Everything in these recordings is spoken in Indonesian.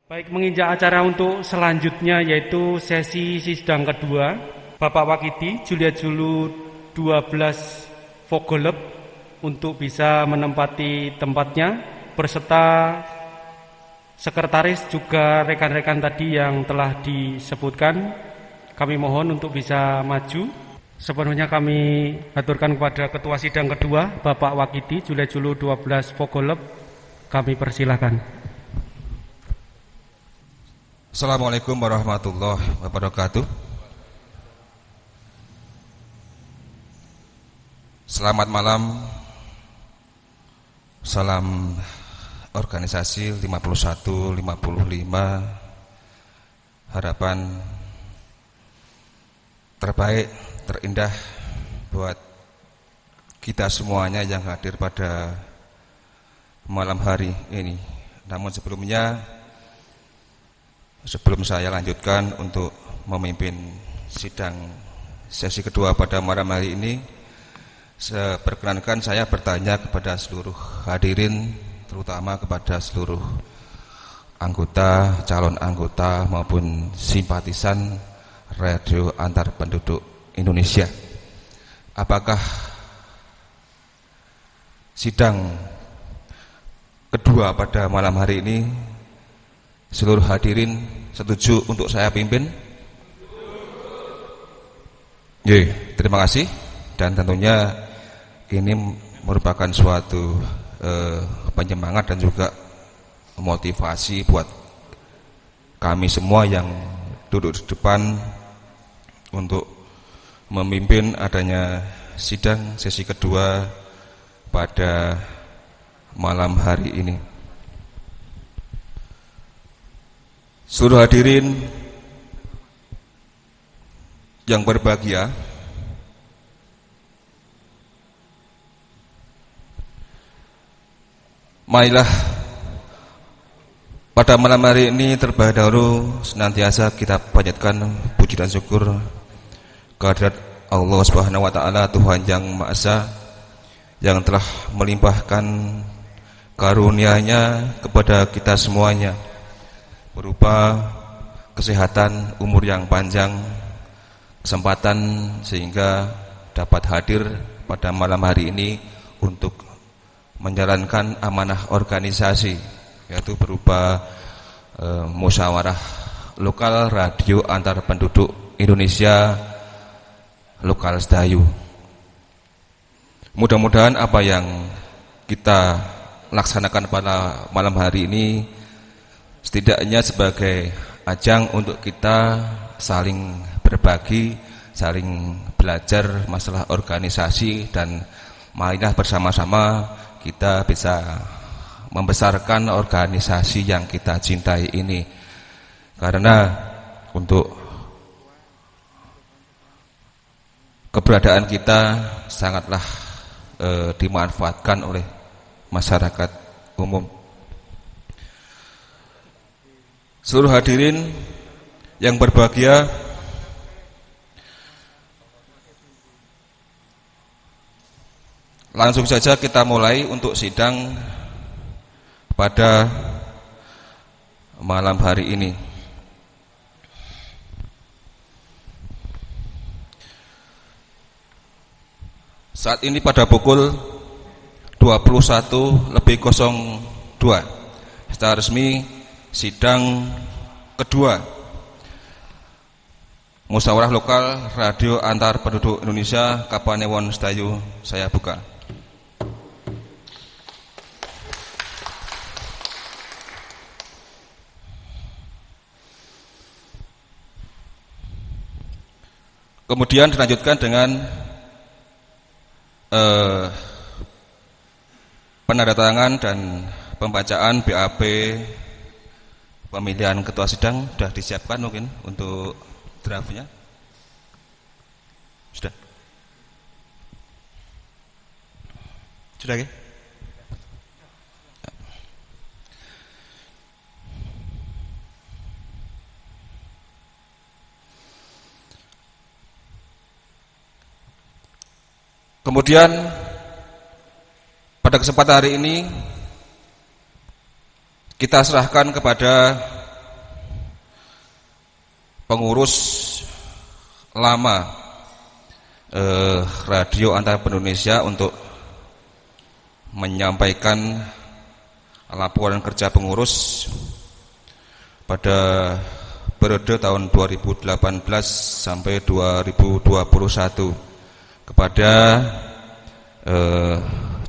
Baik, menginjak acara untuk selanjutnya yaitu sesi sidang kedua, Bapak Wakidi Julia Julu 12 Vogolep untuk bisa menempati tempatnya berserta sekretaris juga rekan-rekan tadi yang telah disebutkan. Kami mohon untuk bisa maju. Sepenuhnya kami aturkan kepada Ketua Sidang kedua, Bapak Wakidi Julia Julu 12 Vogolep. Kami persilahkan. Assalamualaikum warahmatullahi wabarakatuh. Selamat malam. Salam organisasi 51-55 harapan terbaik, terindah buat kita semuanya yang hadir pada malam hari ini. Namun sebelum saya lanjutkan untuk memimpin sidang sesi kedua pada malam hari ini, perkenankan saya bertanya kepada seluruh hadirin, terutama kepada seluruh anggota, calon anggota maupun simpatisan Radio Antar Penduduk Indonesia. Apakah sidang kedua pada malam hari ini seluruh hadirin setuju untuk saya pimpin? Terima kasih. Dan tentunya ini merupakan suatu penyemangat dan juga motivasi buat kami semua yang duduk di depan untuk memimpin adanya sidang sesi kedua pada malam hari ini. Seluruh hadirin yang berbahagia, marilah pada malam hari ini terlebih dahulu senantiasa kita panjatkan puji dan syukur kehadirat Allah Subhanahu wa taala, Tuhan yang Maha Esa, yang telah melimpahkan karunia-Nya kepada kita semuanya berupa kesehatan, umur yang panjang, kesempatan sehingga dapat hadir pada malam hari ini untuk menjalankan amanah organisasi, yaitu berupa musyawarah lokal Radio Antar Penduduk Indonesia Lokal Sedayu. Mudah-mudahan apa yang kita laksanakan pada malam hari ini setidaknya sebagai ajang untuk kita saling berbagi, saling belajar masalah organisasi, dan marilah bersama-sama kita bisa membesarkan organisasi yang kita cintai ini. Karena untuk keberadaan kita sangatlah dimanfaatkan oleh masyarakat umum. Seluruh hadirin yang berbahagia, langsung saja kita mulai untuk sidang pada malam hari ini. Saat ini pada pukul 21:02 secara resmi sidang kedua musyawarah lokal Radio Antar Penduduk Indonesia Kapanewon Sedayu saya buka. Kemudian dilanjutkan dengan penandatangan dan pembacaan BAP pemilihan ketua sidang. Sudah disiapkan mungkin untuk draftnya? Sudah? Sudah ya? Kemudian pada kesempatan hari ini kita serahkan kepada pengurus lama Radio Antara Indonesia untuk menyampaikan laporan kerja pengurus pada periode tahun 2018 sampai 2021 kepada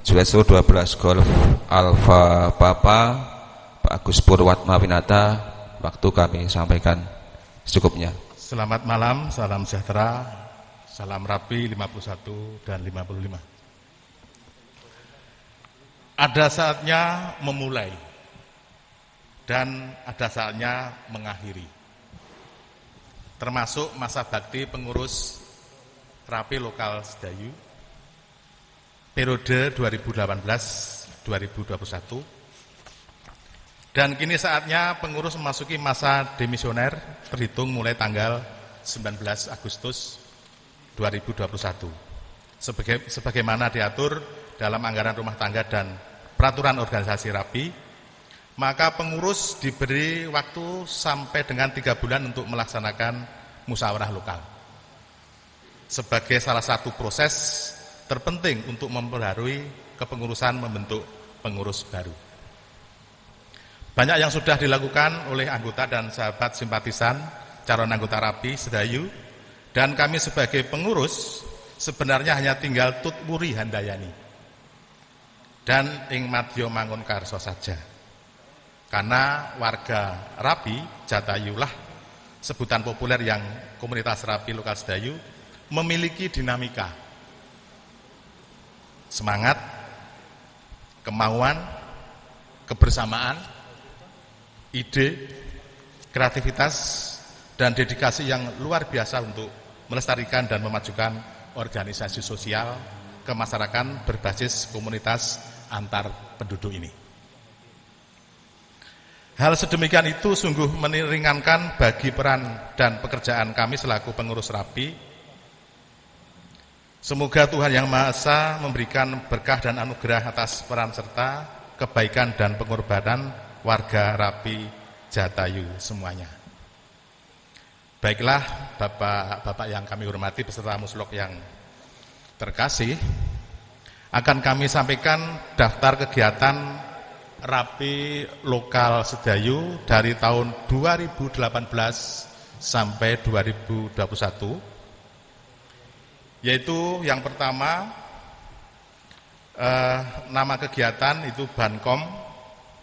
Juliet 12 Golf Alfa Papa Pak Agus Purwatma Winata. Waktu kami sampaikan secukupnya. Selamat malam, salam sejahtera, salam Rapi 51 dan 55. Ada saatnya memulai dan ada saatnya mengakhiri. Termasuk masa bakti pengurus Rapi Lokal Sedayu periode 2018-2021. Dan kini saatnya pengurus memasuki masa demisioner terhitung mulai tanggal 19 Agustus 2021. Sebagaimana diatur dalam anggaran rumah tangga dan peraturan organisasi Rapi, maka pengurus diberi waktu sampai dengan 3 bulan untuk melaksanakan musyawarah lokal. Sebagai salah satu proses terpenting untuk memperbarui kepengurusan membentuk pengurus baru. Banyak yang sudah dilakukan oleh anggota dan sahabat simpatisan calon anggota Rapi Sedayu, dan kami sebagai pengurus sebenarnya hanya tinggal tutwuri handayani dan ing madya mangun karso saja. Karena warga Rapi Jatayulah sebutan populer yang komunitas Rapi Lokal Sedayu memiliki dinamika, semangat, kemauan, kebersamaan, ide, kreativitas, dan dedikasi yang luar biasa untuk melestarikan dan memajukan organisasi sosial kemasyarakatan berbasis komunitas antar penduduk ini. Hal sedemikian itu sungguh meringankan bagi peran dan pekerjaan kami selaku pengurus Rapi. Semoga Tuhan Yang Maha Esa memberikan berkah dan anugerah atas peran serta kebaikan dan pengorbanan warga Rapi Jatayu semuanya. Baiklah Bapak-bapak yang kami hormati beserta muslok yang terkasih, akan kami sampaikan daftar kegiatan Rapi Lokal Sedayu dari tahun 2018 sampai 2021. Yaitu yang pertama, nama kegiatan itu Bankom.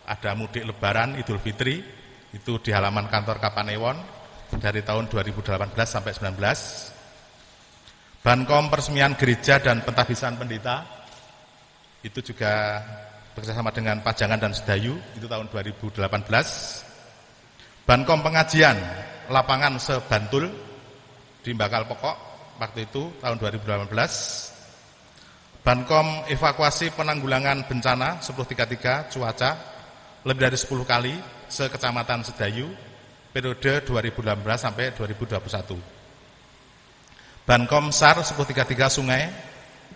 Ada mudik lebaran Idul Fitri, itu di halaman kantor Kapanewon dari tahun 2018 sampai 19. Bankom peresmian gereja dan pentahbisan pendeta, itu juga bekerjasama dengan Pajangan dan Sedayu, itu tahun 2018. Bankom pengajian lapangan Sebantul di Bakal Pokok, waktu itu tahun 2018. Bankom evakuasi penanggulangan bencana 1033 cuaca lebih dari 10 kali se-Kecamatan Sedayu periode 2018 sampai 2021. Bankom SAR 1033 Sungai,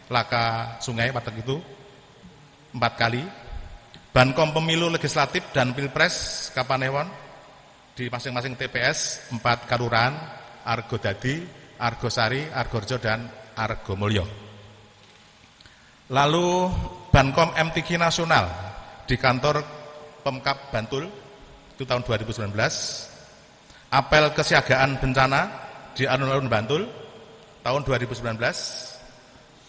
Laka Sungai pada itu 4 kali. Bankom Pemilu Legislatif dan Pilpres Kapanewon di masing-masing TPS 4 Kalurahan, Argodadi, Argosari, Argorjo dan Argomulyo. Lalu Bankom MTQ Nasional di kantor Pemkab Bantul itu tahun 2019. Apel kesiagaan bencana di alun-alun Bantul tahun 2019.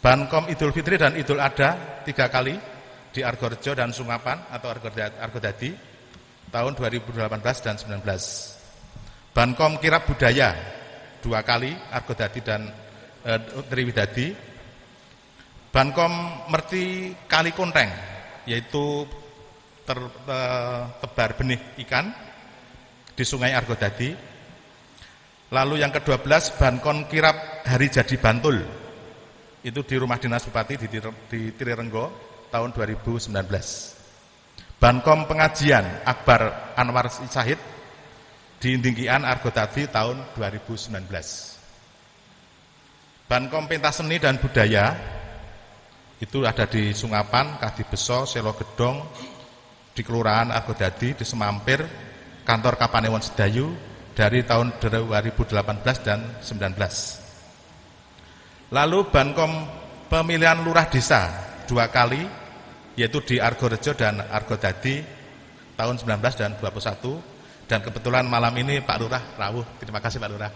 Bankom Idul Fitri dan Idul Adha 3 kali di Argorjo dan Sungapan atau Argodadi tahun 2018 dan 19. Bankom Kirab Budaya 2 kali Argodadi dan Triwidadi. Bankom Merti Kali Konteng, yaitu tebar benih ikan di Sungai Argodadi. Lalu yang ke-12 Bankom Kirab Hari Jadi Bantul, itu di Rumah Dinas Bupati di Tirirenggo tahun 2019. Bankom Pengajian Akbar Anwar Syahid di Dingkian Argodadi tahun 2019. Bankom Pentas Seni dan Budaya itu ada di Sungapan, Kadibeso, Selo Gedong, di Kelurahan Argodadi, di Semampir, kantor Kapanewon Sedayu, dari tahun 2018 dan 19. Lalu Bankom pemilihan lurah desa 2 kali, yaitu di Argorejo dan Argodadi tahun 19 dan 21. Dan kebetulan malam ini Pak Lurah rawuh. Terima kasih Pak Lurah.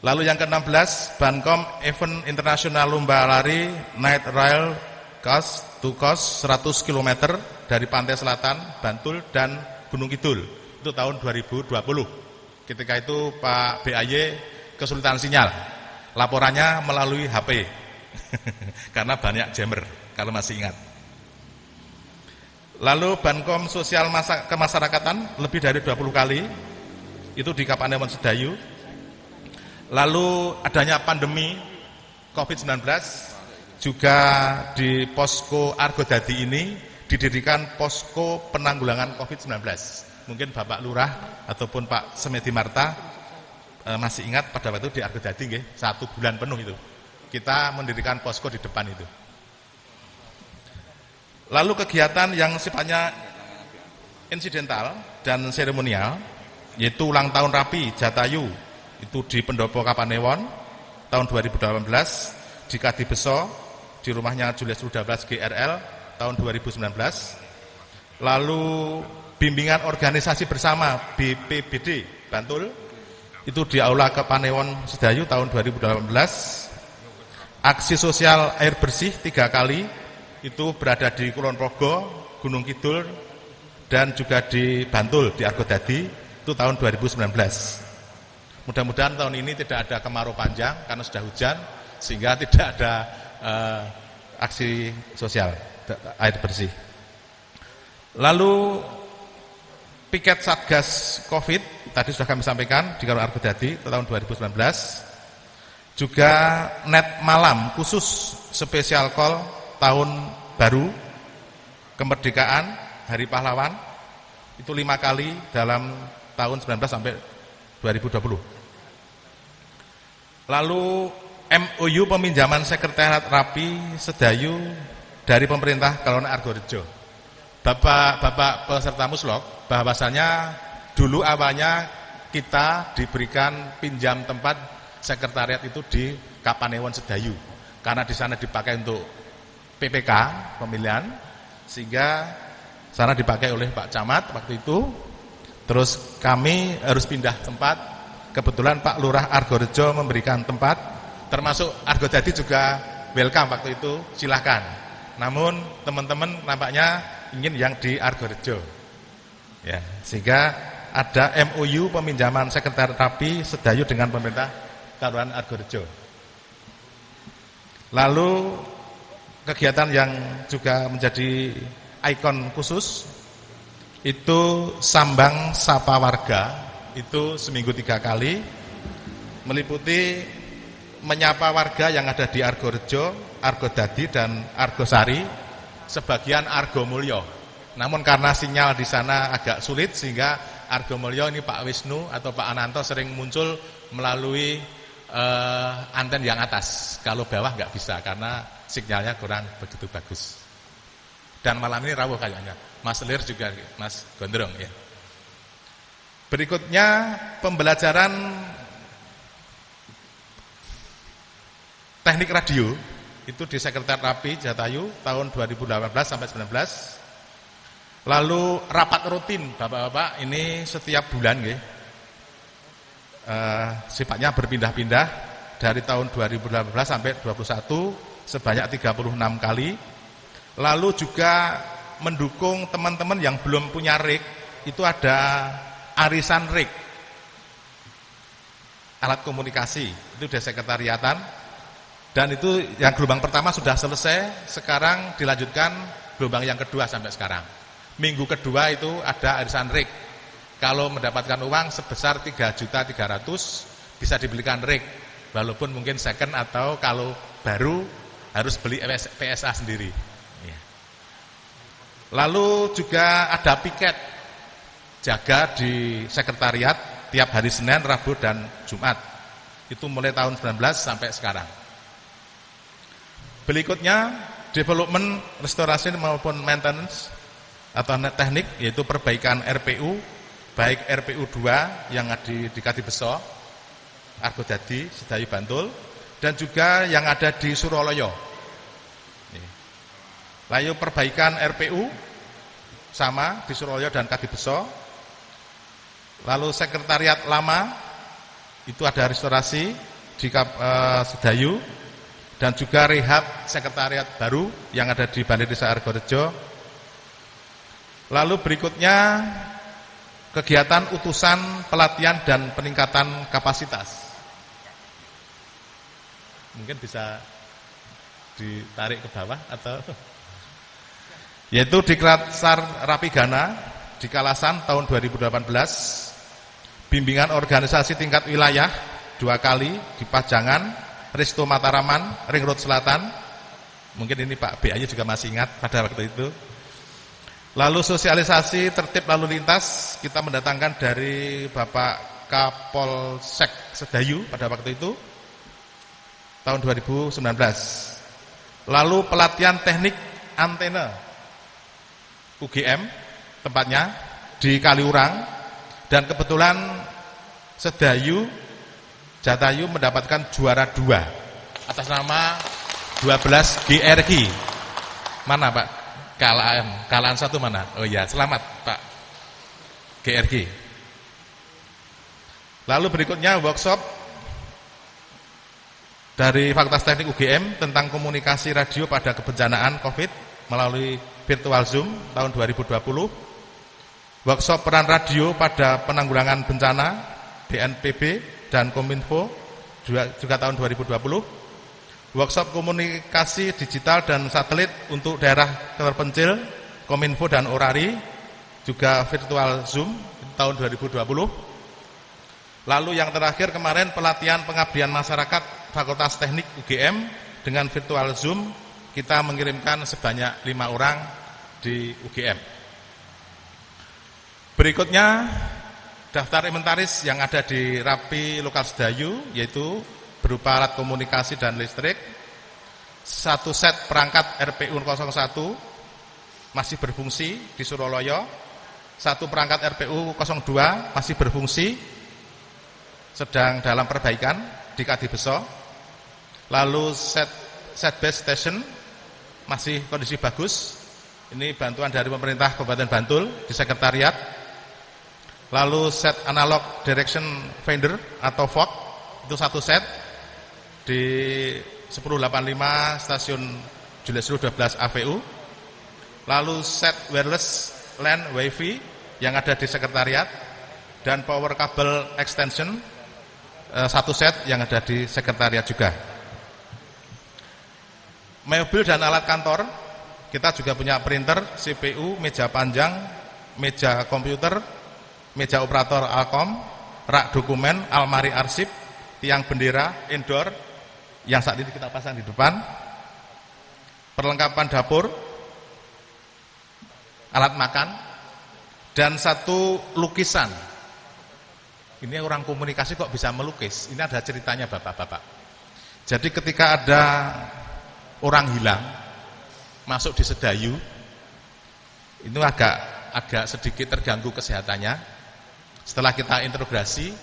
Lalu yang ke-16, Bankom Event Internasional Lomba Lari Night Rail Coast 100 km dari Pantai Selatan, Bantul dan Gunung Kidul. Itu tahun 2020. Ketika itu Pak BAY kesulitan sinyal. Laporannya melalui HP. Karena banyak jammer, kalau masih ingat. Lalu Bankom Sosial Kemasyarakatan lebih dari 20 kali. Itu di Kapanewon Sedayu. Lalu adanya pandemi COVID-19 juga di Posko Argodadi ini didirikan posko penanggulangan COVID-19. Mungkin Bapak Lurah ataupun Pak Semedi Marta masih ingat pada waktu di Argodadi nggih, 1 bulan penuh itu. Kita mendirikan posko di depan itu. Lalu kegiatan yang sifatnya insidental dan seremonial yaitu ulang tahun Rapi Jatayu itu di Pendopo Kapanewon tahun 2018, di Kadibeso di rumahnya Julius Rudablas GRL tahun 2019. Lalu bimbingan organisasi bersama BPBD Bantul itu di Aula Kapanewon Sedayu tahun 2018. Aksi sosial air bersih 3 kali itu berada di Kulon Progo, Gunung Kidul dan juga di Bantul di Argodadi itu tahun 2019. Mudah-mudahan tahun ini tidak ada kemarau panjang karena sudah hujan sehingga tidak ada aksi sosial air bersih. Lalu piket Satgas Covid tadi sudah kami sampaikan di Kalon Argodadi tahun 2019. Juga net malam khusus spesial call tahun baru kemerdekaan Hari Pahlawan itu 5 kali dalam tahun 19 sampai 2020. Lalu MOU peminjaman sekretariat Rapi Sedayu dari pemerintah Kalon Argorejo. Bapak peserta muslok bahwasanya dulu awalnya kita diberikan pinjam tempat sekretariat itu di Kapanewon Sedayu karena di sana dipakai untuk PPK pemilihan sehingga sana dipakai oleh Pak Camat waktu itu. Terus kami harus pindah tempat. Kebetulan Pak Lurah Argorejo memberikan tempat, termasuk Argodadi juga welcome waktu itu, silahkan. Namun teman-teman nampaknya ingin yang di Argorejo. Ya, sehingga ada MOU peminjaman sekretariat Rapi Sedayu dengan pemerintah Kelurahan Argorejo. Lalu kegiatan yang juga menjadi ikon khusus itu Sambang Sapa Warga, itu seminggu 3 kali, meliputi menyapa warga yang ada di Argorejo, Argodadi dan Argosari, sebagian Argomulyo. Namun karena sinyal di sana agak sulit sehingga Argomulyo ini Pak Wisnu atau Pak Ananto sering muncul melalui anten yang atas. Kalau bawah nggak bisa karena sinyalnya kurang begitu bagus. Dan malam ini rawuh kayaknya. Mas Lir juga, Mas Gondrong ya. Berikutnya pembelajaran teknik radio itu di Sekretariat Rapi Jatayu tahun 2018 sampai 19. Lalu rapat rutin Bapak-bapak ini setiap bulan nggih. Sifatnya berpindah-pindah dari tahun 2018 sampai 2021 sebanyak 36 kali. Lalu juga mendukung teman-teman yang belum punya RIK, itu ada arisan RIK, alat komunikasi, itu di sekretariatan. Dan itu yang gelombang pertama sudah selesai, sekarang dilanjutkan gelombang yang kedua sampai sekarang. Minggu kedua itu ada arisan RIK. Kalau mendapatkan uang sebesar 3.300.000 bisa dibelikan RIK, walaupun mungkin second atau kalau baru harus beli PSA sendiri. Lalu juga ada piket jaga di sekretariat tiap hari Senin, Rabu dan Jumat. Itu mulai tahun 19 sampai sekarang. Berikutnya development, restorasi maupun maintenance atau teknik, yaitu perbaikan RPU baik RPU 2 yang ada di Kadibeso, Argodadi, Sedayu, Bantul, dan juga yang ada di Suralaya. Lalu perbaikan RPU sama di Suralaya dan Kadibeso. Lalu sekretariat lama itu ada restorasi di Sedayu, dan juga rehab sekretariat baru yang ada di Balai Desa Argorejo. Lalu berikutnya kegiatan utusan pelatihan dan peningkatan kapasitas. Mungkin bisa ditarik ke bawah atau yaitu di Klatsar Rapigana di Kalasan tahun 2018, bimbingan organisasi tingkat wilayah 2 kali di Pajangan, Resto Mataraman, Ring Road Selatan. Mungkin ini Pak BA juga masih ingat pada waktu itu. Lalu sosialisasi tertib lalu lintas kita mendatangkan dari Bapak Kapolsek Sedayu pada waktu itu tahun 2019. Lalu pelatihan teknik antena UGM tempatnya di Kaliurang, dan kebetulan Sedayu Jatayu mendapatkan juara 2 atas nama 12 GRG. Mana Pak? Kalaan 1 mana? Oh ya, selamat Pak GRG. Lalu berikutnya workshop dari Fakultas Teknik UGM tentang komunikasi radio pada kebencanaan COVID melalui virtual Zoom tahun 2020. Workshop peran radio pada penanggulangan bencana BNPB dan Kominfo juga tahun 2020. Workshop komunikasi digital dan satelit untuk daerah terpencil Kominfo dan Orari juga virtual Zoom tahun 2020. Lalu yang terakhir kemarin pelatihan pengabdian masyarakat Fakultas Teknik UGM dengan virtual Zoom, kita mengirimkan sebanyak 5 orang di UGM. Berikutnya daftar inventaris yang ada di Rapi Lokal Sedayu, yaitu berupa alat komunikasi dan listrik, 1 set perangkat RPU 01 masih berfungsi di Suralaya, 1 perangkat RPU 02 masih berfungsi sedang dalam perbaikan di Kadibeso. Lalu set base station masih kondisi bagus. Ini bantuan dari pemerintah Kabupaten Bantul di sekretariat. Lalu set analog direction finder atau FOC itu 1 set di 1085 stasiun Julius 12 AVU. Lalu set wireless LAN WiFi yang ada di sekretariat, dan power kabel extension 1 set yang ada di sekretariat juga. Mobil dan alat kantor, kita juga punya printer, CPU, meja panjang, meja komputer, meja operator Alkom, rak dokumen, almari arsip, tiang bendera, indoor yang saat ini kita pasang di depan, perlengkapan dapur, alat makan, dan 1 lukisan. Ini orang komunikasi kok bisa melukis? Ini ada ceritanya Bapak-bapak. Jadi ketika ada orang hilang masuk di Sedayu, itu agak sedikit terganggu kesehatannya. Setelah kita interogasi,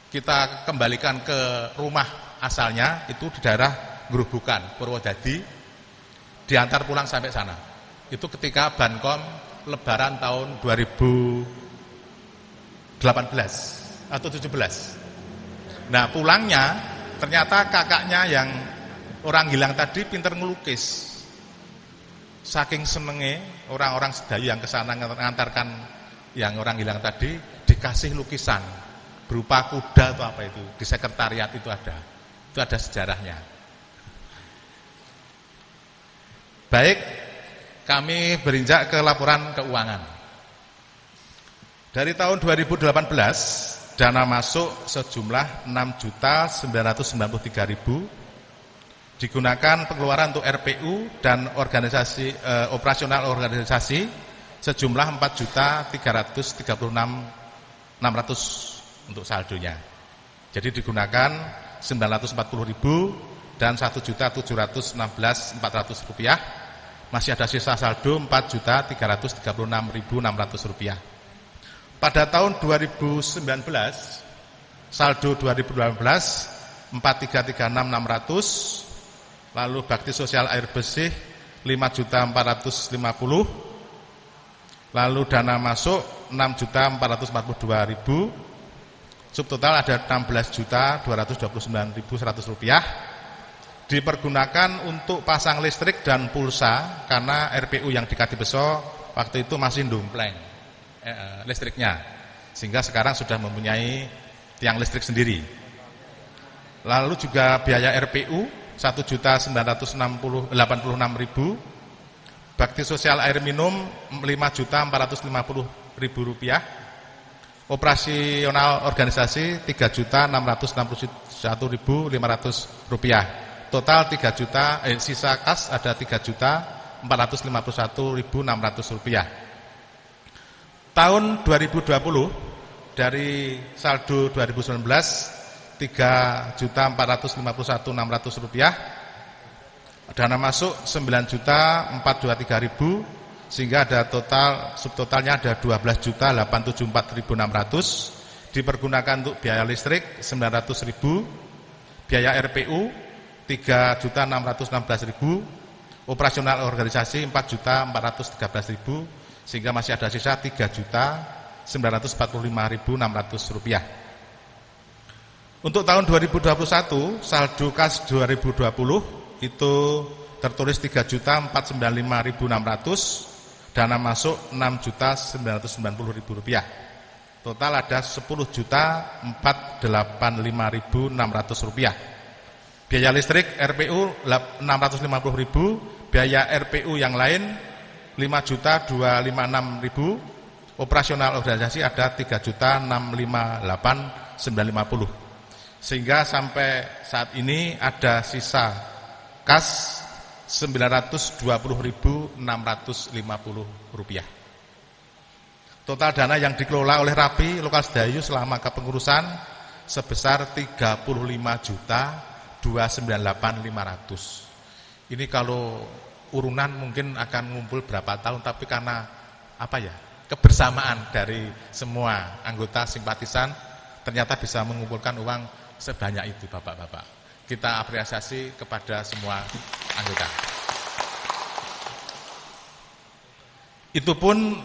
kita kembalikan ke rumah asalnya, itu di daerah Grobogan, Purwodadi, diantar pulang sampai sana. Itu ketika Bankom Lebaran tahun 2018 atau 17. Nah, pulangnya ternyata kakaknya yang orang hilang tadi pinter ngelukis. Saking senenge orang-orang Sedayu yang kesana mengantarkan yang orang hilang tadi, dikasih lukisan berupa kuda atau apa itu, di sekretariat itu ada sejarahnya. Baik, kami berinjak ke laporan keuangan. Dari tahun 2018 dana masuk sejumlah 6.993.000 digunakan pengeluaran untuk RPU dan organisasi operasional organisasi sejumlah 4.336.600 untuk saldonya. Jadi digunakan 940.000 dan 1.716.400 rupiah. Masih ada sisa saldo 4.336.600 rupiah. Pada tahun 2019 saldo 2018 4336.600, lalu bakti sosial air bersih 5.450.000, lalu dana masuk 6.442.000, subtotal ada 16.229.100 rupiah, dipergunakan untuk pasang listrik dan pulsa karena RPU yang di Kadipeso waktu itu masih ndompleng listriknya, sehingga sekarang sudah mempunyai tiang listrik sendiri. Lalu juga biaya RPU 1.986.000, bakti sosial air minum 5.450.000 rupiah, operasional organisasi 3.661.500 rupiah. Total 3 juta, sisa kas ada 3.451.600 rupiah. Tahun 2020 dari saldo 2019 3.451.600 rupiah, dana masuk 9.423.000, sehingga ada subtotalnya ada 12.874.600, dipergunakan untuk biaya listrik 900.000, biaya RPU 3.616.000, operasional organisasi 4.413.000, sehingga masih ada sisa 3.945.600 rupiah. Untuk tahun 2021 saldo kas 2020 itu tertulis 3.495.600, dana masuk 6.990.000 rupiah. Total ada 10.485.600 rupiah. Biaya listrik RPU 650.000, biaya RPU yang lain 5.256.000, operasional organisasi ada 3.658.950. Sehingga sampai saat ini ada sisa kas 920.650 rupiah. Total dana yang dikelola oleh Rapi Lokal Sedayu selama kepengurusan sebesar 35.298.500. Ini kalau urunan mungkin akan ngumpul berapa tahun, tapi karena kebersamaan dari semua anggota simpatisan ternyata bisa mengumpulkan uang sebanyak itu, Bapak-bapak. Kita apresiasi kepada semua anggota. Itu pun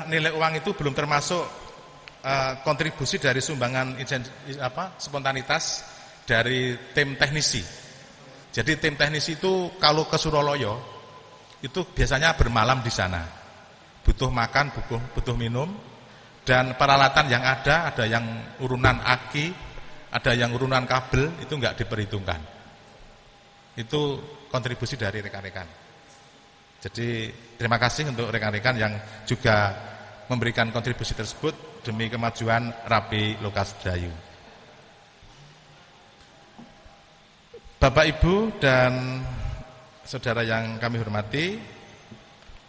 nilai uang itu belum termasuk kontribusi dari sumbangan spontanitas dari tim teknisi. Jadi tim teknisi itu kalau ke Suralaya itu biasanya bermalam di sana. Butuh makan, butuh minum, dan peralatan yang ada yang urunan aki, ada yang urunan kabel, itu enggak diperhitungkan. Itu kontribusi dari rekan-rekan. Jadi terima kasih untuk rekan-rekan yang juga memberikan kontribusi tersebut demi kemajuan Rapi Lokal Sedayu. Bapak, Ibu, dan saudara yang kami hormati,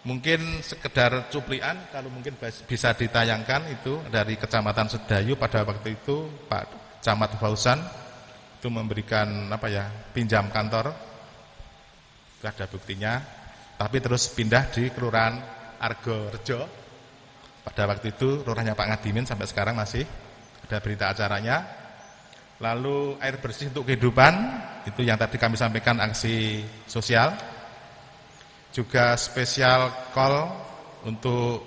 mungkin sekedar cuplikan kalau mungkin bisa ditayangkan itu dari Kecamatan Sedayu pada waktu itu Pak Camat Fauzan itu memberikan pinjam kantor, itu ada buktinya, tapi terus pindah di Kelurahan Argorejo. Pada waktu itu lurahnya Pak Ngadimin, sampai sekarang masih ada berita acaranya. Lalu air bersih untuk kehidupan, itu yang tadi kami sampaikan aksi sosial. Juga spesial call untuk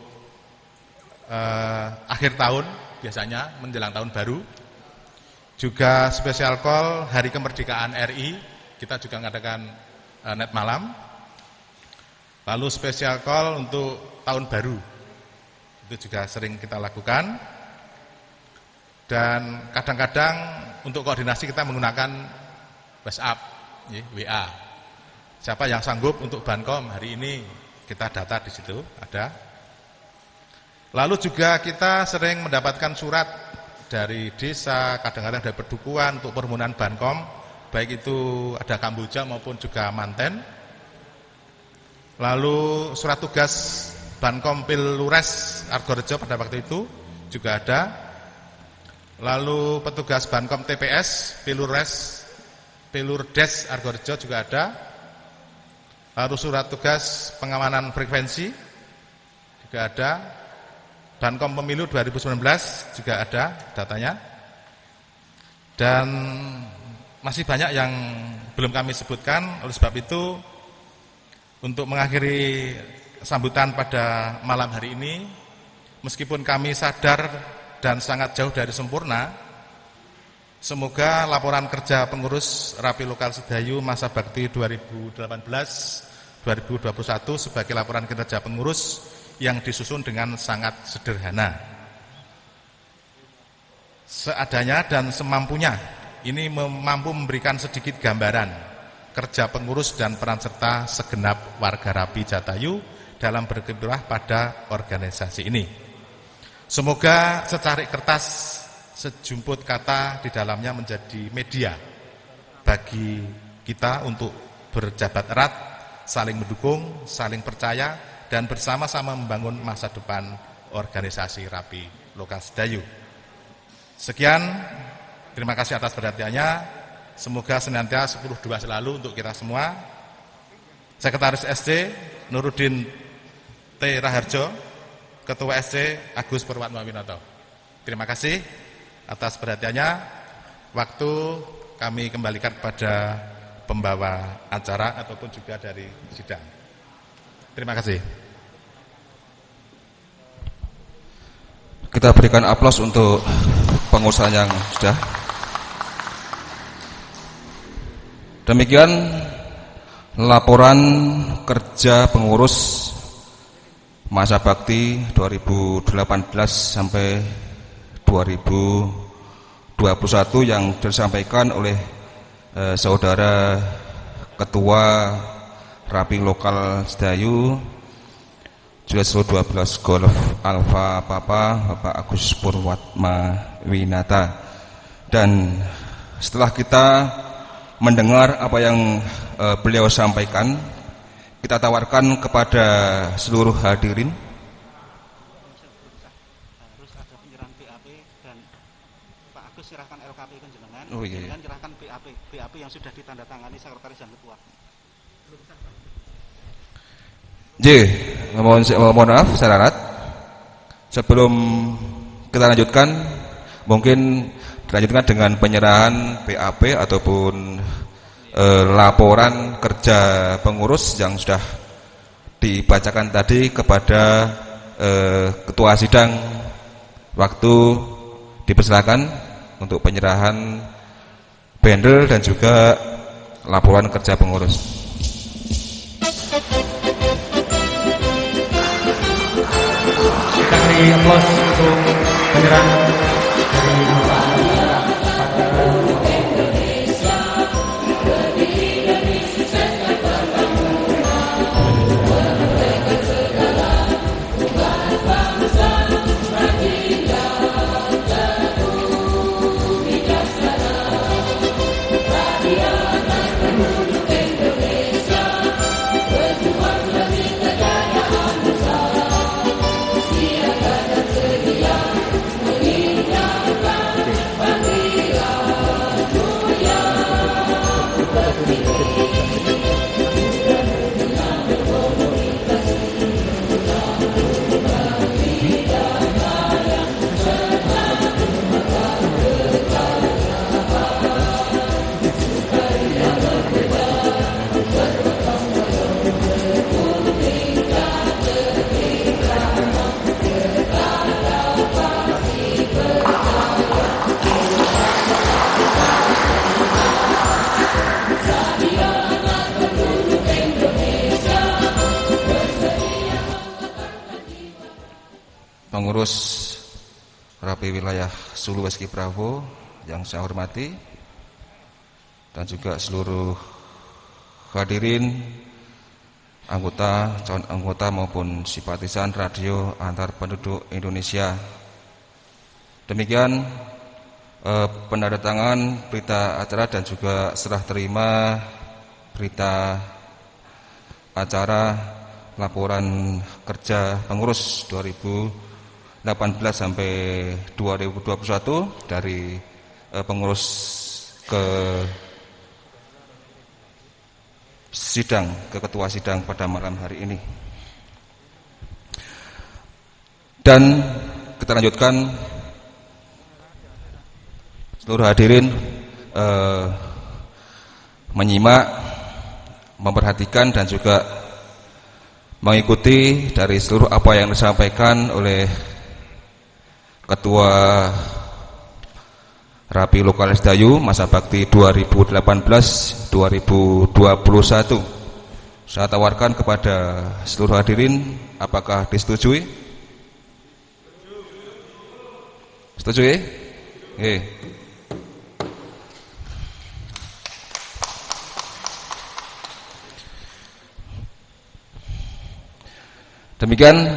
akhir tahun, biasanya menjelang tahun baru. Juga spesial call Hari Kemerdekaan RI, kita juga mengadakan net malam. Lalu spesial call untuk tahun baru, itu juga sering kita lakukan. Dan kadang-kadang untuk koordinasi kita menggunakan WhatsApp, WA. Siapa yang sanggup untuk Bankom hari ini, kita data di situ ada. Lalu juga kita sering mendapatkan surat dari desa, kadang-kadang dari perdukuhan untuk permohonan Bankom, baik itu ada Kamboja maupun juga Manten. Lalu surat tugas Bankom Pilures Argorejo pada waktu itu juga ada. Lalu petugas Bankom TPS Pilurdes Argorejo juga ada. Lalu surat tugas pengamanan frekuensi juga ada. Dankom Pemilu 2019 juga ada datanya. Dan masih banyak yang belum kami sebutkan. Oleh sebab itu, untuk mengakhiri sambutan pada malam hari ini, meskipun kami sadar dan sangat jauh dari sempurna, semoga laporan kerja pengurus Rapi Lokal Sedayu masa bakti 2018-2021 sebagai laporan kinerja pengurus yang disusun dengan sangat sederhana, seadanya dan semampunya. Ini mampu memberikan sedikit gambaran kerja pengurus dan peran serta segenap warga Rapi Jatayu dalam berkiprah pada organisasi ini. Semoga secarik kertas, sejumput kata di dalamnya menjadi media bagi kita untuk berjabat erat, saling mendukung, saling percaya, dan bersama-sama membangun masa depan organisasi Rapi Lokal Sedayu. Sekian, terima kasih atas perhatiannya. Semoga senantiasa 10-2 selalu untuk kita semua. Sekretaris SC Nuruddin T. Raharjo, Ketua SC Agus Purwatmawinoto. Terima kasih atas perhatiannya. Waktu kami kembalikan kepada pembawa acara ataupun juga dari sidang. Terima kasih. Kita berikan aplaus untuk pengusaha yang sudah. Demikian laporan kerja pengurus masa bakti 2018 sampai 2021 yang disampaikan oleh saudara Ketua Rapi Lokal Sedayu Julius 12 Golf Alfa Papa Bapak Agus Purwatmawinata. Dan setelah kita mendengar apa yang beliau sampaikan, kita tawarkan kepada seluruh hadirin harus ada penyerahan BAP dan Pak Agus serahkan LKP ke jenengan. Oh, iya. Jenengan serahkan BAP yang sudah ditandatangani sekretaris dan ketua. Mohon maaf, syarat sebelum kita lanjutkan, mungkin dilanjutkan dengan penyerahan BAP ataupun laporan kerja pengurus yang sudah dibacakan tadi kepada ketua sidang. Waktu dipersilakan untuk penyerahan bendel dan juga laporan kerja pengurus. Kita beri aplaus untuk penyerahan dari Bapak. Pengurus Rapi Wilayah Sulu Weski Bravo yang saya hormati, dan juga seluruh hadirin, anggota, calon anggota maupun simpatisan radio antar penduduk Indonesia. Demikian penandatangan berita acara dan juga serah terima berita acara laporan kerja pengurus 2018 sampai 2021 dari pengurus ke sidang, ke ketua sidang pada malam hari ini. Dan kita lanjutkan. Seluruh hadirin menyimak, memperhatikan dan juga mengikuti dari seluruh apa yang disampaikan oleh Ketua Rapi Lokal Sedayu masa bakti 2018-2021. Saya tawarkan kepada seluruh hadirin, apakah disetujui? Setujui? Demikian,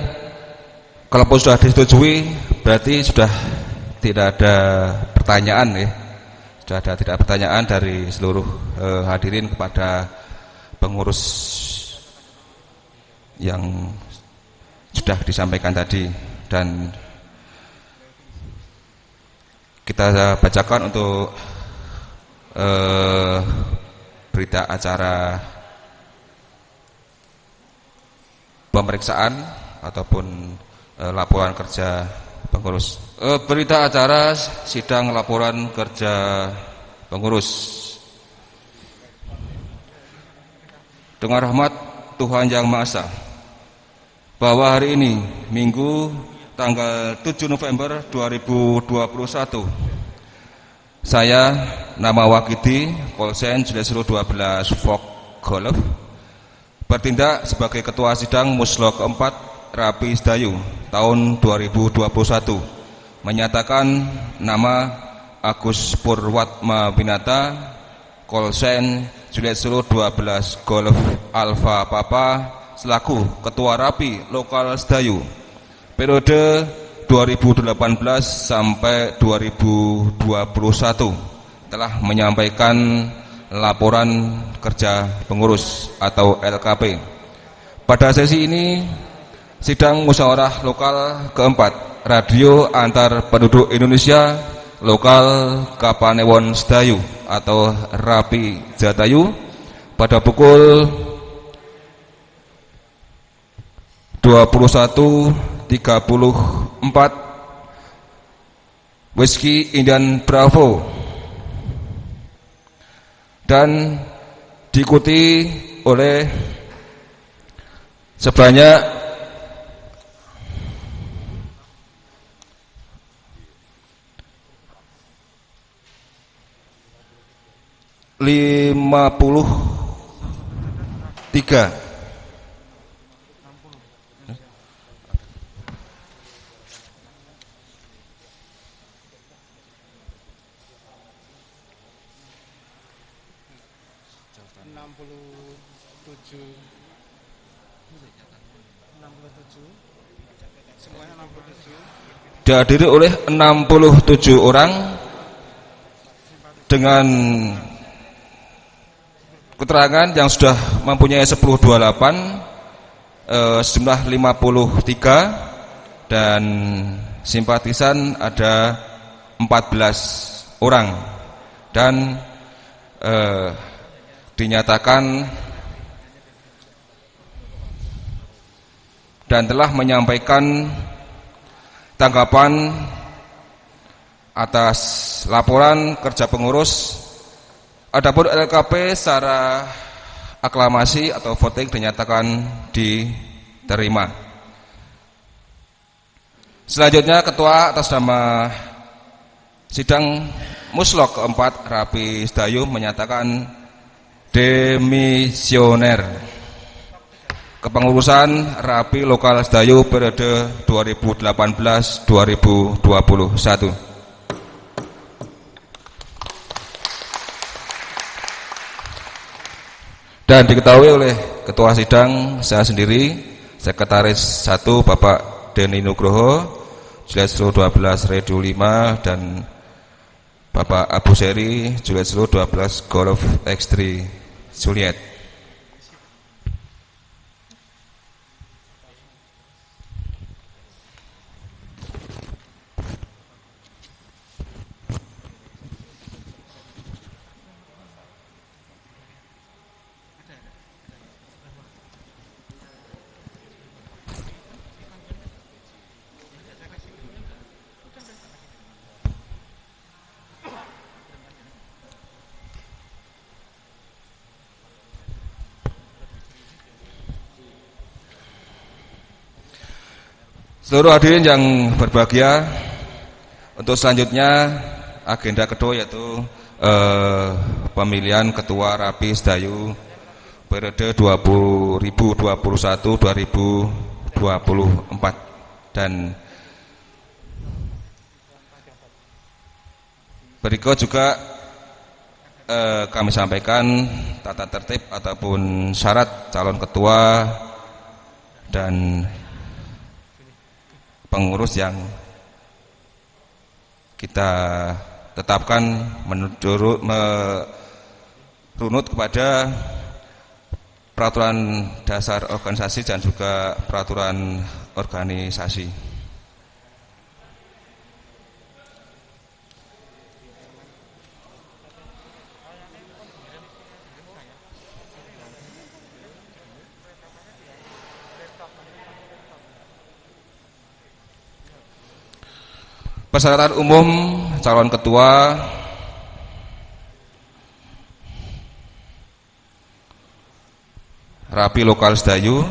kalaupun sudah disetujui, berarti sudah tidak ada pertanyaan ya. Sudah ada tidak pertanyaan dari seluruh hadirin kepada pengurus yang sudah disampaikan tadi, dan kita bacakan untuk berita acara pemeriksaan ataupun laporan kerja pengurus. Berita acara sidang laporan kerja pengurus. Dengan rahmat Tuhan Yang Maha Esa, bahwa hari ini Minggu tanggal 7 November 2021, saya nama Wakidi Polsen Julesro 12 Fok Golf bertindak sebagai Ketua Sidang Muslo keempat Rapi Sedayu tahun 2021, menyatakan nama Agus Purwatma Winata Kolsen Julesro 12 Golf Alfa Papa selaku Ketua Rapi Lokal Sedayu periode 2018 sampai 2021 telah menyampaikan laporan kerja pengurus atau LKP. Pada sesi ini, sidang musyawarah lokal keempat Radio Antar Penduduk Indonesia Lokal Kapanewon Sedayu atau Rapi Jatayu pada pukul 21.34 Whiskey Indian Bravo dan diikuti oleh sebanyak 53 dihadiri oleh 67 orang dengan keterangan yang sudah mempunyai 1028, sejumlah 53 dan simpatisan ada 14 orang dan dinyatakan dan telah menyampaikan tanggapan atas laporan kerja pengurus. Adapun LKP secara aklamasi atau voting dinyatakan diterima. Selanjutnya Ketua atas nama Sidang Muslok keempat Rapi Sedayu menyatakan demisioner kepengurusan Rapi Lokal Sedayu periode 2018-2021. Dan diketahui oleh Ketua Sidang saya sendiri, Sekretaris 1 Bapak Denny Nugroho, Julesro 12 Radio 5 dan Bapak Abu Seri, Julesro 12 Golf X3 Juliet. Seluruh hadirin yang berbahagia, untuk selanjutnya agenda kedua yaitu pemilihan Ketua Rapi Sedayu periode 2021-2024 dan berikut juga kami sampaikan tata tertib ataupun syarat calon ketua dan pengurus yang kita tetapkan menurut kepada peraturan dasar organisasi dan juga peraturan organisasi. Persyaratan umum calon ketua Rapi Lokal Sedayu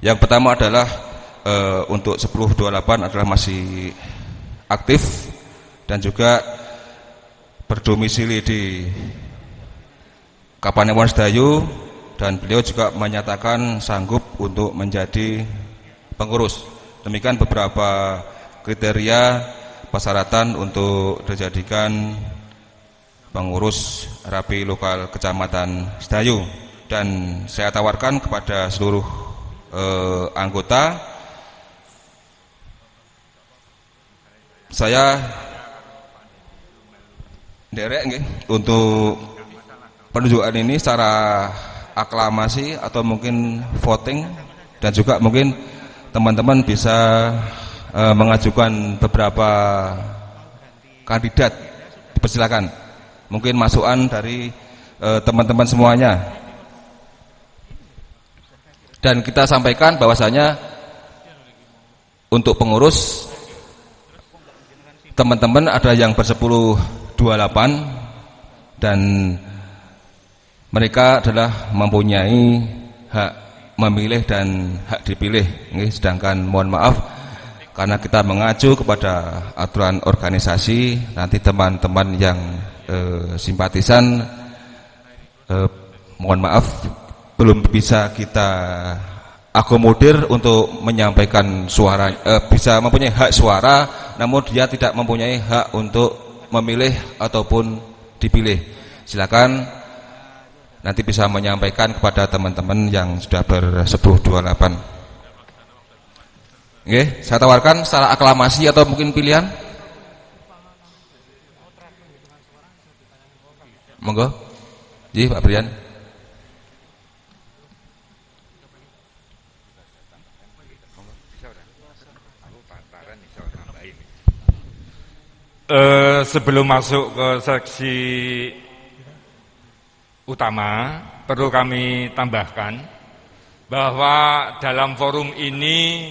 yang pertama adalah untuk 1028 adalah masih aktif dan juga berdomisili di Kapanewon Sedayu dan beliau juga menyatakan sanggup untuk menjadi pengurus. Demikian beberapa kriteria persyaratan untuk dijadikan pengurus Rapi Lokal Kecamatan Sedayu, dan saya tawarkan kepada seluruh anggota. Saya derek untuk penunjukan ini secara aklamasi atau mungkin voting, dan juga mungkin teman-teman bisa mengajukan beberapa kandidat. Dipersilakan mungkin masukan dari teman-teman semuanya, dan kita sampaikan bahwasanya untuk pengurus teman-teman ada yang bersepuluh 28 dan mereka adalah mempunyai hak memilih dan hak dipilih. Sedangkan mohon maaf karena kita mengacu kepada aturan organisasi, nanti teman-teman yang simpatisan mohon maaf belum bisa kita akomodir untuk menyampaikan suara, bisa mempunyai hak suara namun dia tidak mempunyai hak untuk memilih ataupun dipilih. Silakan nanti bisa menyampaikan kepada teman-teman yang sudah bersepuluh 28. Oke, saya tawarkan secara aklamasi atau mungkin pilihan. Monggo. Ji, Pak Brian. Sebelum masuk ke seksi utama, perlu kami tambahkan bahwa dalam forum ini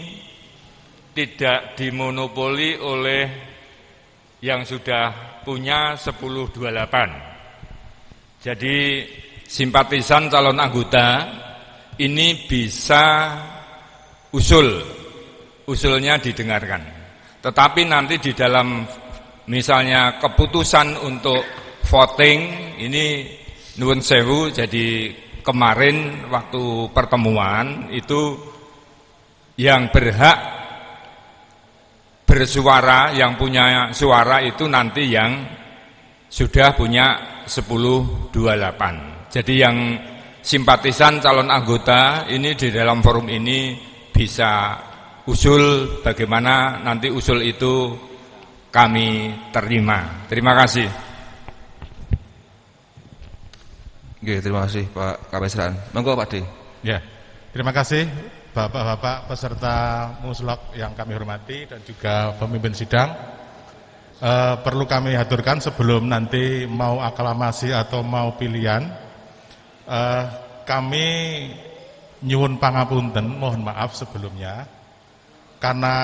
tidak dimonopoli oleh yang sudah punya 1028. Jadi simpatisan calon anggota ini bisa usulnya didengarkan. Tetapi nanti di dalam misalnya keputusan untuk voting ini nuwun sewu, jadi kemarin waktu pertemuan itu yang berhak bersuara, yang punya suara itu nanti yang sudah punya 1028. Jadi yang simpatisan calon anggota ini di dalam forum ini bisa usul, bagaimana nanti usul itu kami terima. Terima kasih. Oke, terima kasih Pak Kapesran. Monggo Pak D. Ya, terima kasih Bapak-bapak peserta muslok yang kami hormati dan juga pemimpin sidang. Perlu kami aturkan sebelum nanti mau aklamasi atau mau pilihan, kami nyuwun pangapunten, mohon maaf sebelumnya karena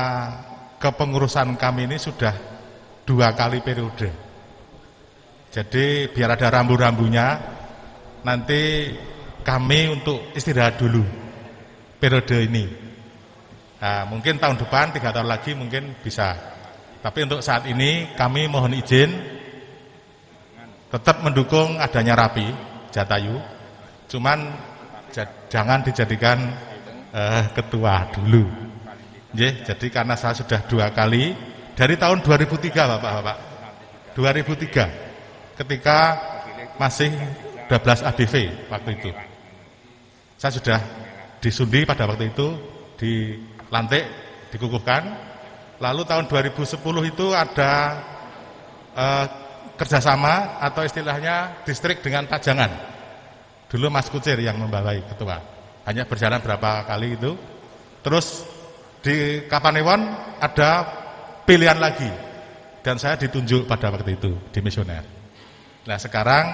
kepengurusan kami ini sudah 2 kali periode. Jadi biar ada rambu-rambunya, nanti kami untuk istirahat dulu periode ini. Nah, mungkin tahun depan 3 tahun lagi mungkin bisa. Tapi untuk saat ini kami mohon izin tetap mendukung adanya Rapi Jatayu. Cuman jangan dijadikan ketua dulu. Jadi karena saya sudah 2 kali dari tahun 2003 Bapak. 2003 ketika masih 12 ADV waktu itu. Saya sudah disundi pada waktu itu, dilantik, dikukuhkan. Lalu tahun 2010 itu ada kerjasama atau istilahnya distrik dengan Pajangan. Dulu Mas Kucir yang membawai ketua. Hanya berjalan berapa kali itu. Terus di Kapanewon ada pilihan lagi. Dan saya ditunjuk pada waktu itu di Misioner. Nah sekarang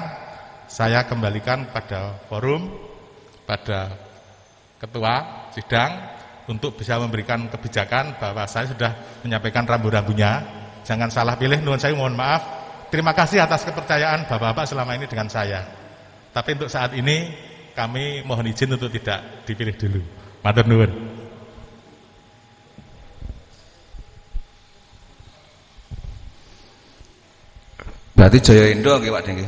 saya kembalikan pada forum, pada ketua sidang untuk bisa memberikan kebijakan bahwa saya sudah menyampaikan rambu-rambunya. Jangan salah pilih, nuwun saya mohon maaf. Terima kasih atas kepercayaan Bapak-bapak selama ini dengan saya. Tapi untuk saat ini kami mohon izin untuk tidak dipilih dulu. Matur nuwun. Berarti Jaya Indo nggih Pak Dengki.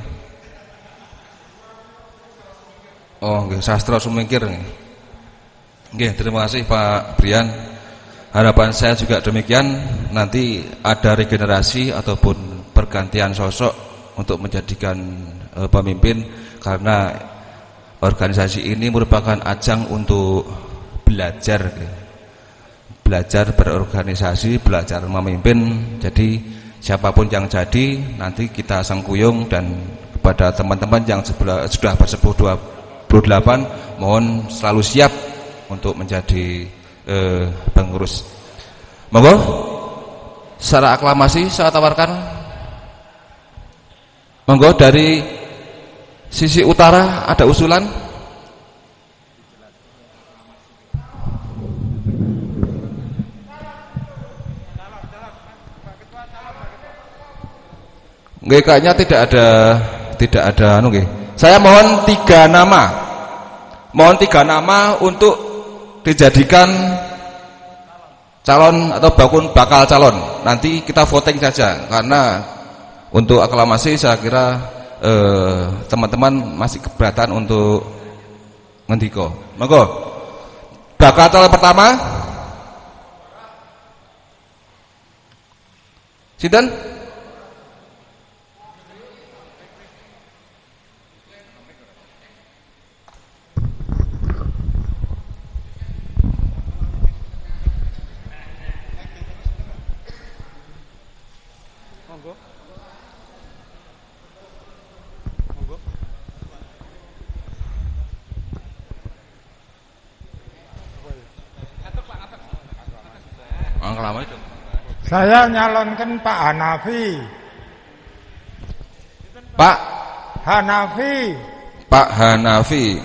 Oh, nggih sastra sumingkir nggih. Nggih, terima kasih Pak Brian. Harapan saya juga demikian, nanti ada regenerasi ataupun pergantian sosok untuk menjadikan pemimpin, karena organisasi ini merupakan ajang untuk belajar berorganisasi, belajar memimpin. Jadi siapapun yang jadi, nanti kita sengkuyung. Dan kepada teman-teman yang sudah bersepuh 28, mohon selalu siap untuk menjadi pengurus. Monggo secara aklamasi saya tawarkan, monggo dari sisi utara ada usulan. Nggih, kayaknya tidak ada anu nggih. Saya mohon 3 nama. Mohon 3 nama untuk dijadikan calon atau bakal calon. Nanti kita voting saja, karena untuk aklamasi saya kira teman-teman masih keberatan untuk ngendiko. Monggo. Bakal calon pertama sinten? Saya nyalonkan Pak Hanafi. Pak Hanafi. Pak Hanafi.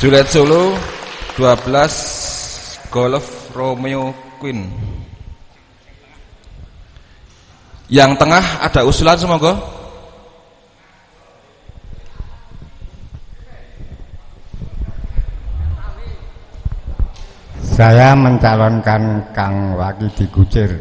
Juliet Solo 12 Golf Romeo Queen. Yang tengah ada usulan semoga. Saya mencalonkan Kang Wakidi Kucir.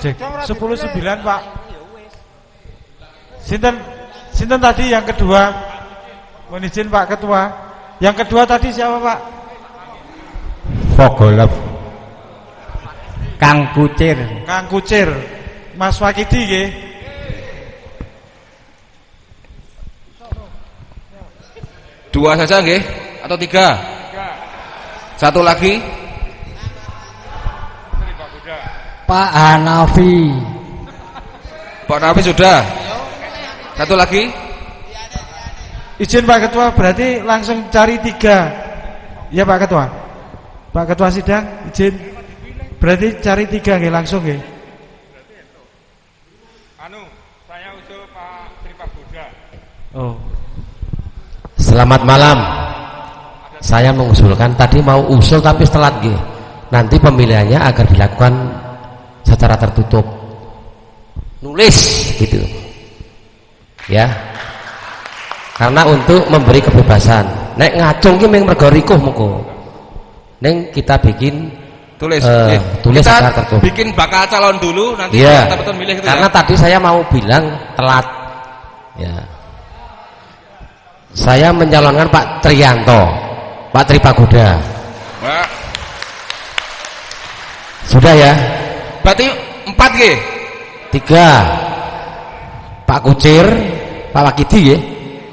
Cek 10-9 Pak. Sinten tadi yang kedua? Mohon izin Pak Ketua. Yang kedua tadi siapa Pak? Fogolep. Kang Kucir. Kang Kucir. Mas Wakidi nggih. Dua saja nggih atau 3? Satu lagi. Pak Hanafi. Pak Hanafi sudah. Satu lagi. Izin Pak Ketua, berarti langsung cari 3. Ya Pak Ketua. Pak Ketua sidang izin. Berarti cari 3 nggih langsung nggih. Saya usul Pak Tripagoda. Oh. Selamat malam. Saya mengusulkan tadi mau usul tapi telat nggih. Nanti pemilihannya agar dilakukan secara tertutup. Nulis gitu. Ya. Karena untuk memberi kebebasan. Nek ngacung ki mung mergo rikuh mengko. Ning kita bikin tulis tulis kita secara tertutup. bikin bakal calon dulu nanti ya. kita betul milih gitu. Karena tadi saya mau bilang telat. Ya. Saya mencalonkan Pak Triyanto, Pak Tripagoda. Pak. Sudah ya? Berarti 4 nggih. 3. Pak Kucir, Pak Wakidi nggih.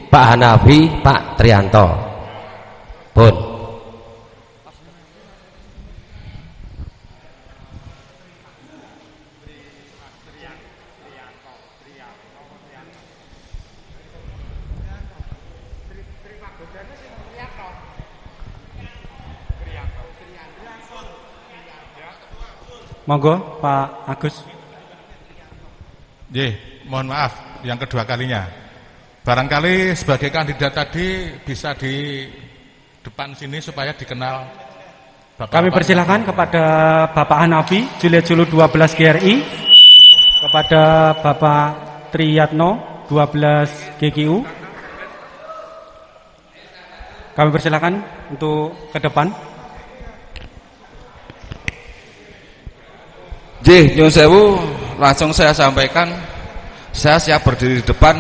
Pak Hanafi, Pak Triyanto. Pun. Monggo Pak Agus. Mohon maaf yang kedua kalinya. Barangkali sebagai kandidat tadi bisa di depan sini supaya dikenal Bapak. Kami persilahkan kepada Bapak Hanafi, Juliet Julu 12 GRI, kepada Bapak Triyatno 12 GGU. Kami persilahkan untuk ke depan. Nyun sewu, langsung saya sampaikan, saya siap berdiri di depan,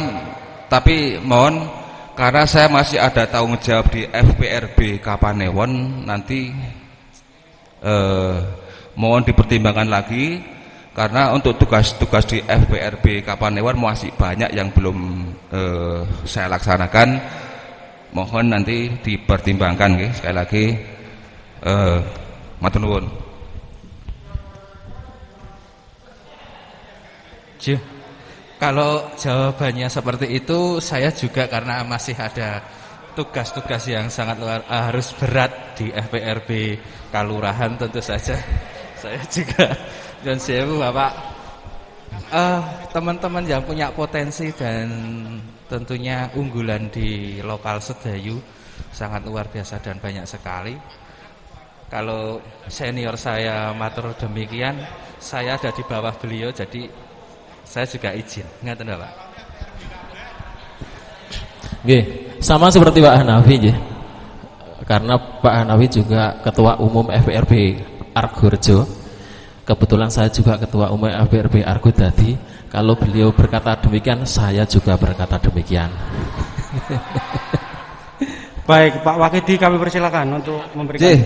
tapi mohon karena saya masih ada tanggung jawab di FPRB Kapanewon, nanti mohon dipertimbangkan lagi karena untuk tugas-tugas di FPRB Kapanewon masih banyak yang belum saya laksanakan. Mohon nanti dipertimbangkan, sekali lagi, matur nuwun. Kalau jawabannya seperti itu, saya juga karena masih ada tugas-tugas yang sangat harus berat di FPRB Kalurahan, tentu saja saya juga dan sewu Bapak, teman-teman yang punya potensi dan tentunya unggulan di lokal Sedayu sangat luar biasa dan banyak sekali. Kalau senior saya matur demikian, saya ada di bawah beliau, jadi saya juga izin, ngaten Pak. Nggih, sama seperti Pak Hanafi nggih. Karena Pak Hanafi juga Ketua Umum FPRB Argorejo. Kebetulan saya juga Ketua Umum FPRB Argo tadi. Kalau beliau berkata demikian, saya juga berkata demikian. Baik, Pak Wakidi kami persilakan untuk memberikan.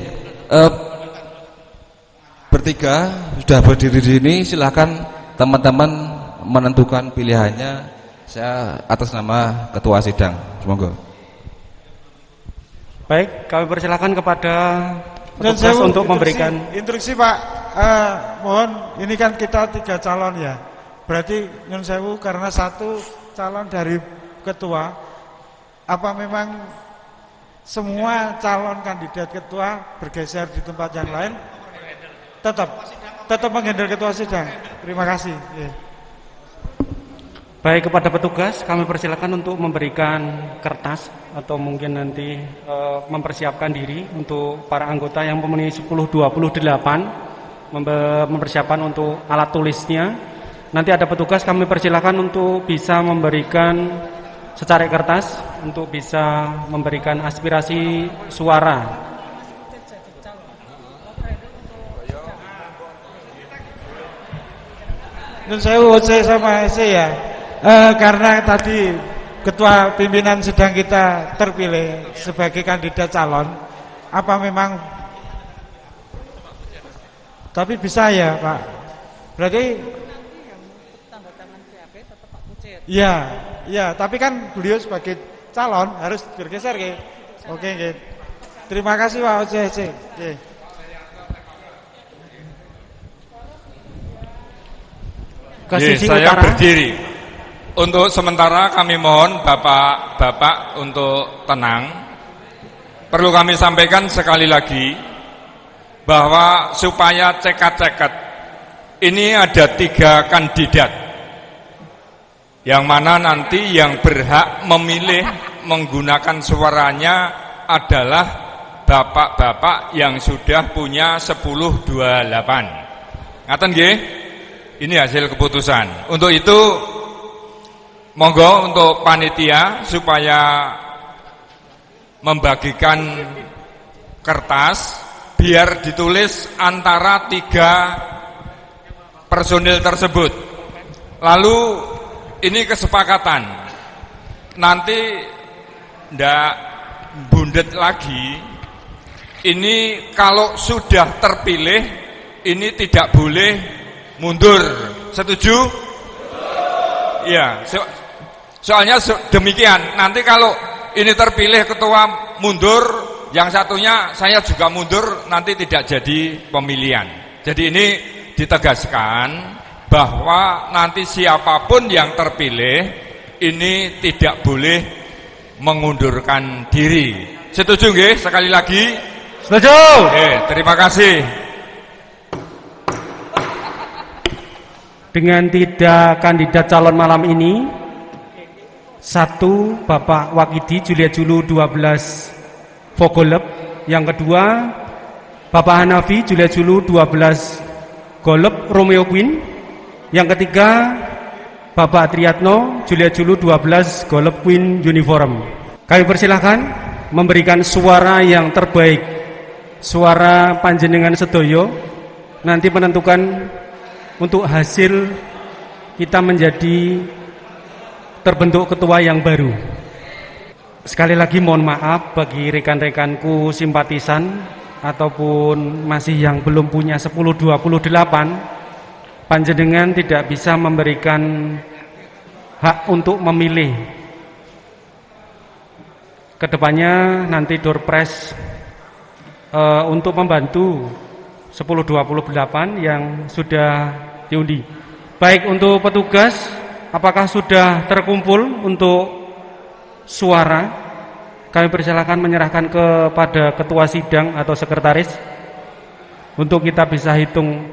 Bertiga sudah berdiri di sini, silakan teman-teman menentukan pilihannya. Saya atas nama ketua sidang, semoga. Baik, kami persilakan kepada petugas untuk memberikan instruksi Pak. Mohon, ini kan kita 3 calon ya. Berarti nyun sewu karena 1 calon dari ketua, apa memang semua calon kandidat ketua bergeser di tempat yang lain? Tetap menghandle ketua sidang. Terima kasih. Yeah. Baik, kepada petugas kami persilakan untuk memberikan kertas atau mungkin nanti mempersiapkan diri untuk para anggota yang memenuhi 10-28 mempersiapkan untuk alat tulisnya. Nanti ada petugas kami persilakan untuk bisa memberikan secari kertas untuk bisa memberikan aspirasi suara. Dan saya OC sama SC ya. Karena tadi ketua pimpinan sidang kita terpilih sebagai kandidat calon, apa memang tapi bisa ya Pak? Berarti ya, tapi kan beliau sebagai calon harus bergeser ke. Oke. Terima kasih Pak OC. Oke. Saya berdiri. Untuk sementara kami mohon Bapak untuk tenang. Perlu kami sampaikan sekali lagi bahwa supaya ceket-ceket ini ada 3 kandidat yang mana nanti yang berhak memilih menggunakan suaranya adalah bapak-bapak yang sudah punya 1028. Ngaten nggih? Ini hasil keputusan. Untuk itu monggo untuk panitia supaya membagikan kertas biar ditulis antara 3 personil tersebut. Lalu ini kesepakatan. Nanti ndak bundet lagi. Ini kalau sudah terpilih ini tidak boleh mundur. Setuju? Ya, soalnya demikian. Nanti kalau ini terpilih ketua mundur, yang satunya saya juga mundur, nanti tidak jadi pemilihan. Jadi ini ditegaskan bahwa nanti siapapun yang terpilih ini tidak boleh mengundurkan diri. Setuju nggih? Sekali lagi. Setuju. Terima kasih. Dengan 3 kandidat calon malam ini, 1 Bapak Wakidi Juliet Julu 12 Vogolep, yang kedua Bapak Hanafi Juliet Julu 12 Golep Romeo Queen, yang ketiga Bapak Triatno Juliet Julu 12 Golep Queen Uniform. Kami persilahkan memberikan suara yang terbaik, suara panjenengan sedoyo, nanti menentukan untuk hasil kita menjadi terbentuk ketua yang baru. Sekali lagi mohon maaf bagi rekan-rekanku simpatisan ataupun masih yang belum punya 1028, panjenengan tidak bisa memberikan hak untuk memilih. Kedepannya nanti Doorpress untuk membantu 1028 yang sudah diundi. Baik, untuk petugas, apakah sudah terkumpul untuk suara? Kami persilakan menyerahkan kepada ketua sidang atau sekretaris untuk kita bisa hitung